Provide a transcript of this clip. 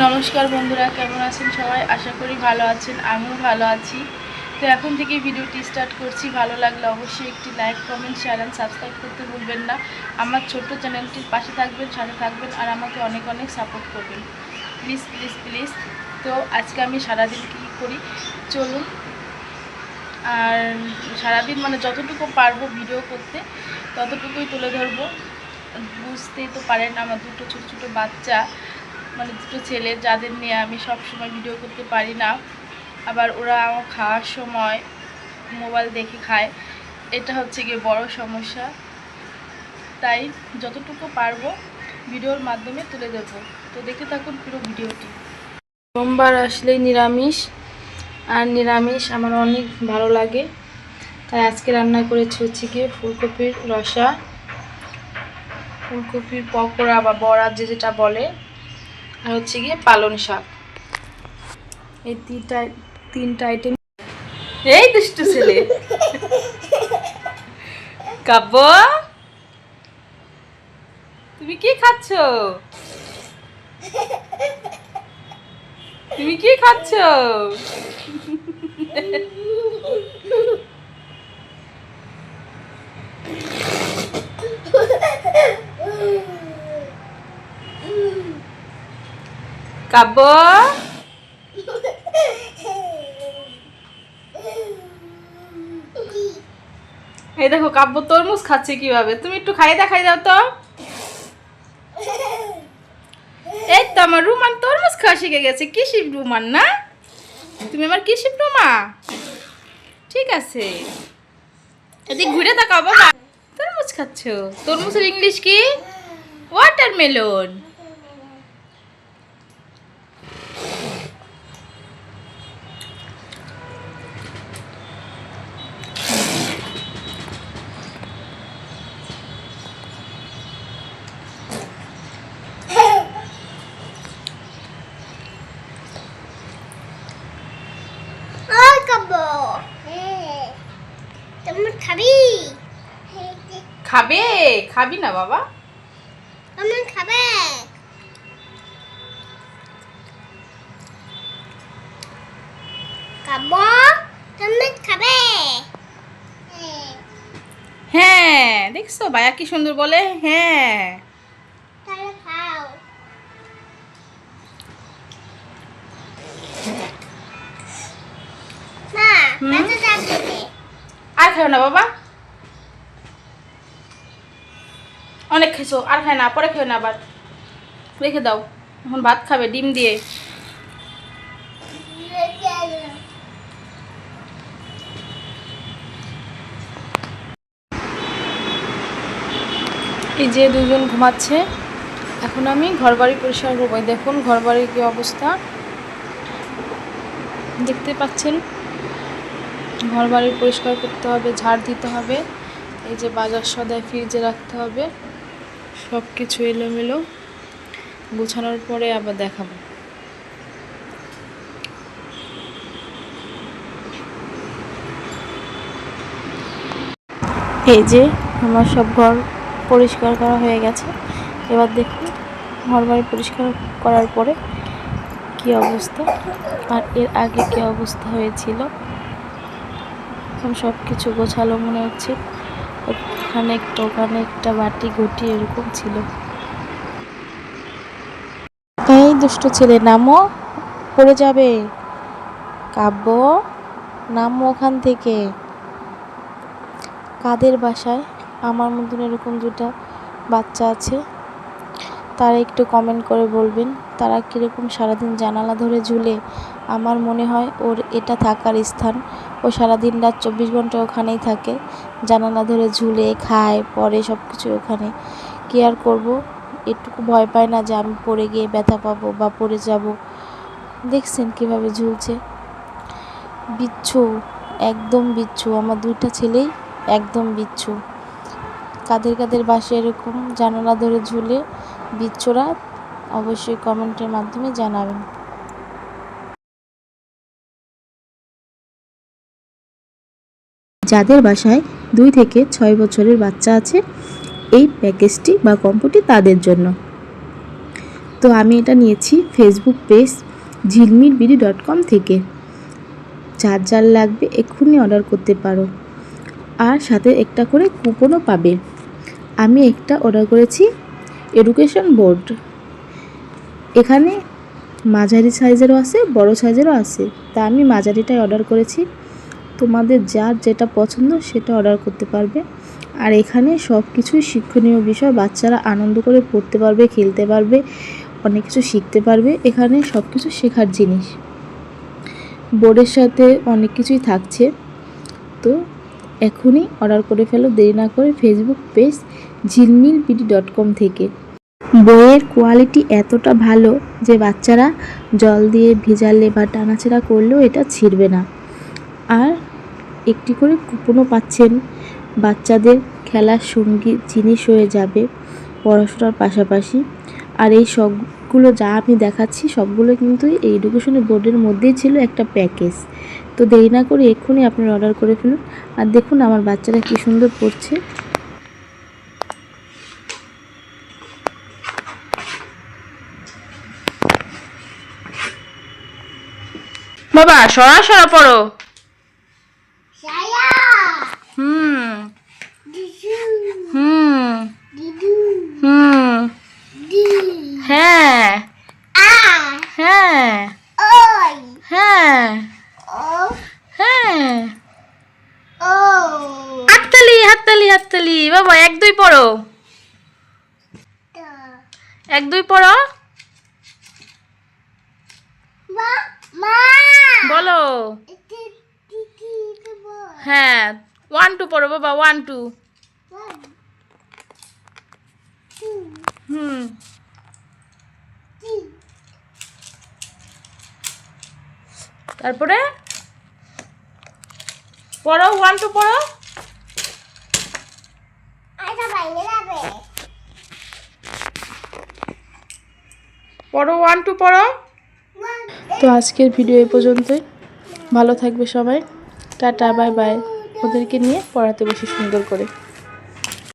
নমস্কার বন্ধুরা, কেমন আছেন সবাই? আশা করি ভালো আছেন, আমিও ভালো আছি। তো এখন থেকে ভিডিওটি স্টার্ট করছি। ভালো লাগলে অবশ্যই একটি like, comment, share and subscribe করতে ভুলবেন না। আমার ছোট্ট চ্যানেলটির পাশে থাকবেন, সাথে থাকবেন আর আমাকে অনেক অনেক সাপোর্ট করবেন, প্লিজ প্লিজ প্লিজ। তো আজকে আমি সারাদিন কী করি চলুন। আর সারাদিন মানে যতটুকু পারবো ভিডিও করতে ততটুকুই তুলে ধরবো। বুঝতেই তো পারেন আমার দুটো ছোটো ছোটো বাচ্চা, মানে দুটো ছেলে, যাদের নিয়ে আমি সব সময় ভিডিও করতে পারি না। আবার ওরা আমার খাওয়ার সময় মোবাইল দেখে খায়, এটা হচ্ছে গিয়ে বড় সমস্যা। তাই যতটুকু পারবো ভিডিওর মাধ্যমে তুলে ধরবো। তো দেখতে থাকুন পুরো ভিডিওটি। সোমবার আসলেই নিরামিষ, আর নিরামিষ আমার অনেক ভালো লাগে। তাই আজকে রান্না করেছি হচ্ছে গিয়ে ফুলকপির রসা, ফুলকপির পকোড়া বা বড়া যে যেটা বলে, আর হচ্ছে গিয়ে পালং শাক। এই তিনটা আইটেম। এই দুষ্টু ছেলে কাব্য, তুমি কি খাচ্ছ? তুমি কি খাচ্ছ? কাব্য, এই দেখো কাব্য তরমুজ খাচ্ছে কিভাবে, তুমি একটু খাইয়ে দেখাই দাও তো। এই তো আমার রুমান তরমুজ খাওয়া শিখে গেছে। কিসিপ রুমান না, তুমি আমার কিসিপ রুমা। ঠিক আছে, এদিক ঘুরে তাকাও বাবা। তরমুজ খাচ্ছ? তরমুজের ইংলিশ কি? ওয়াটারমেলন। খাবে? খাবি না বাবা? খাবে। খাবে। হ্যাঁ, দেখছো ভাইয়া কি সুন্দর বলে। হ্যাঁ, খাও। আর খাও না বাবা, অনেক খেয়েছো, আর খায় না, পরে খেও না, আবার রেখে দাও। এখন ভাত খাবে ডিম দিয়ে। এই যে দুজন ঘুমাচ্ছে, এখন আমি ঘরবাড়ি পরিষ্কার করবো। দেখুন ঘরবাড়ির কি অবস্থা, দেখতে পাচ্ছেন। ঘরবাড়ি পরিষ্কার করতে হবে, ঝাড় দিতে হবে। এই যে বাজার সদাই ফ্রিজে রাখতে হবে, সব কিছু এলোমেলো গুছানোর পরে আবার দেখাবো। এই যে আমার সব ঘর পরিষ্কার করা হয়ে গেছে। এবার দেখুন ঘরবাড়ি পরিষ্কার করার পরে কি অবস্থা, আর এর আগে কি অবস্থা হয়েছিল। এখন সব কিছু গোছালো মনে হচ্ছে। ওখানে একটা বাটি ঘটি এরকম ছিল। এই দুষ্ট ছেলে নামো, পড়ে যাবে। কাব্য, নামো ওখান থেকে। কাদের বাসায় আমার মতন এরকম দুটা বাচ্চা আছে, তারা একটু কমেন্ট করে বলবেন তারা কীরকম সারাদিন জানালা ধরে ঝুলে। আমার মনে হয় ওর এটা থাকার স্থান, ও সারাদিন রাত 24 ঘন্টা ওখানেই থাকে, জানালা ধরে ঝুলে খায় পরে সব কিছু ওখানে। কী আর করবো, একটুকু ভয় পায় না যে আমি পড়ে গিয়ে ব্যথা পাবো বা পড়ে যাব। দেখছেন কিভাবে ঝুলছে, বিচ্ছু, একদম বিচ্ছু। আমার দুইটা ছেলেই একদম বিচ্ছু। কাদের কাদের বাসায় এরকম জানালা ধরে ঝুলে বিচ্ছুরা, অবশ্যই কমেন্টের মাধ্যমে জানাবেন। যাদের বাসায় 2 থেকে 6 বছরের বাচ্চা আছে, এই প্যাকেজটি বা কম্বোটি তাদের জন্য। তো আমি এটা নিয়েছি ফেসবুক পেজ ঝিলমিলবিডি.com থেকে। যার যার লাগবে এক্ষুনি অর্ডার করতে পারো, আর সাথে একটা করে কুপনও পাবে। আমি একটা অর্ডার করেছি এডুকেশন বোর্ড। এখানে মাঝারি সাইজেরও আছে, বড় সাইজেরও আছে, তা আমি মাঝারিটাই অর্ডার করেছি। তোমাদের যার যেটা পছন্দ সেটা অর্ডার করতে পারবে। আর এখানে সব কিছুই শিক্ষণীয় বিষয়, বাচ্চারা আনন্দ করে পড়তে পারবে, খেলতে পারবে, অনেক কিছু শিখতে পারবে। এখানে সব কিছু শেখার জিনিস, বোর্ডের সাথে অনেক কিছুই থাকছে। তো এখনই অর্ডার করে ফেলো, দেরি না করে, ফেসবুক পেজ ঝিলমিলবিডি.com থেকে। বইয়ের কোয়ালিটি এতটা ভালো যে বাচ্চারা জল দিয়ে ভিজালে বা টানাছেড়া করলেও এটা ছিঁড়বে না। আর একটি করে কুপনও পাচ্ছেন, বাচ্চাদের খেলার সঙ্গী জিনিস হয়ে যাবে পড়াশোনার পাশাপাশি। আর এই সবগুলো যা আমি দেখাচ্ছি সবগুলো কিন্তু এই এডুকেশনের বোর্ডের মধ্যেই ছিল একটা প্যাকেজ। তো দেরি না করে এক্ষুনি আপনারা অর্ডার করে ফেলুন। আর দেখুন আমার বাচ্চারা কী সুন্দর পড়ছে। বাবা সরা সরা পড়ো। সায়া হুম দিদু হুম দিদু হুম দি হ্যাঁ আ হ্যাঁ ওই হ্যাঁ ও হ্যাঁ। ও হাততালি হাততালি হাততালি। বাবা 1 2 পড়ো, তা 1 2 পড়ো। মা মা বলো। এতে দিদি দেবো হ্যাঁ 1 2 পড়ো বাবা, 1 2। 1 2 হুম 3 তারপরে পড়ো, 1 2 পড়ো। আইটা বাইরে যাবে পড়ো 1 2 পড়ো। 1 তো আজকের ভিডিও এই পর্যন্তই। ভালো থাকবে সবাই, টাটা বাই বাই। ওদেরকে নিয়ে পড়াতে বসি সুন্দর করে।